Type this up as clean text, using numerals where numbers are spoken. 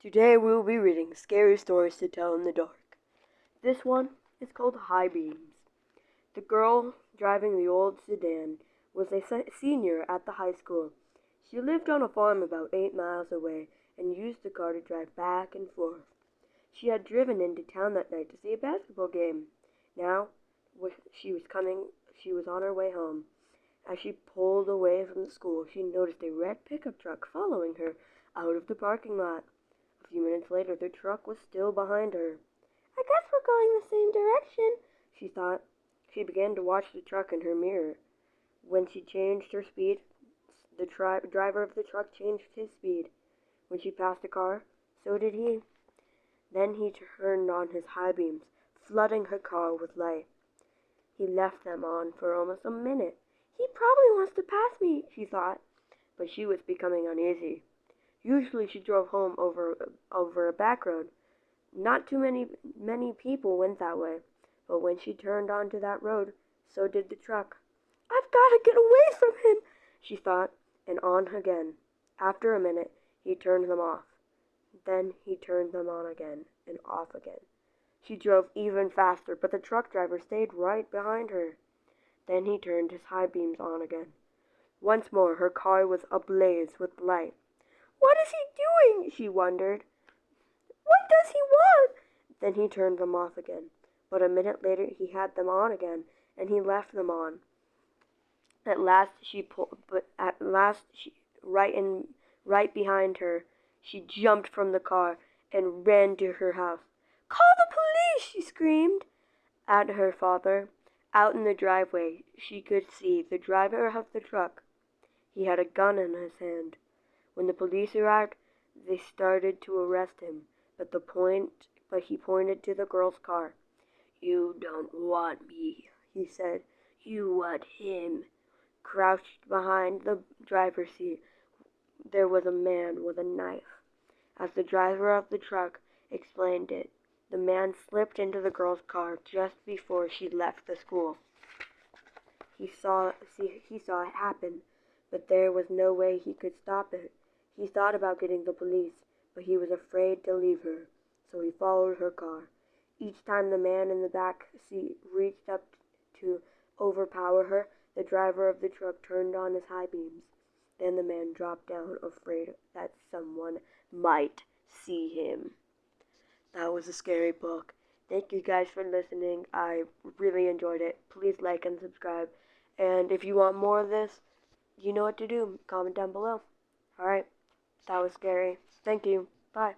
Today we will be reading Scary Stories to Tell in the Dark. This one is called High Beams. The girl driving the old sedan was a senior at the high school. She lived on a farm about 8 miles away and used the car to drive back and forth. She had driven into town that night to see a basketball game. Now she was on her way home. As she pulled away from the school, she noticed a red pickup truck following her out of the parking lot. A few minutes later, the truck was still behind her. "I guess we're going the same direction," she thought. She began to watch the truck in her mirror. When she changed her speed, the driver of the truck changed his speed. When she passed the car, so did he. Then he turned on his high beams, flooding her car with light. He left them on for almost a minute. "He probably wants to pass me," she thought, but she was becoming uneasy. Usually she drove home over a back road. Not too many people went that way, but when she turned onto that road, so did the truck. "I've got to get away from him," she thought, and on again. After a minute, he turned them off. Then he turned them on again and off again. She drove even faster, but the truck driver stayed right behind her. Then he turned his high beams on again. Once more her car was ablaze with light. "What is he doing?" she wondered. "What does he want?" Then he turned them off again. But a minute later he had them on again, and he left them on. At last, right behind her, she jumped from the car and ran to her house. "Call the police!" she screamed at her father. Out in the driveway, she could see the driver of the truck. He had a gun in his hand. When the police arrived, they started to arrest him, but he pointed to the girl's car. "You don't want me," he said. "You want him." Crouched behind the driver's seat, there was a man with a knife. As the driver of the truck explained it, the man slipped into the girl's car just before she left the school. He saw it happen, but there was no way he could stop it. He thought about getting the police, but he was afraid to leave her, so he followed her car. Each time the man in the back seat reached up to overpower her, the driver of the truck turned on his high beams. Then the man dropped down, afraid that someone might see him. That was a scary book. Thank you guys for listening. I really enjoyed it. Please like and subscribe. And if you want more of this, you know what to do. Comment down below. Alright. That was scary. Thank you. Bye.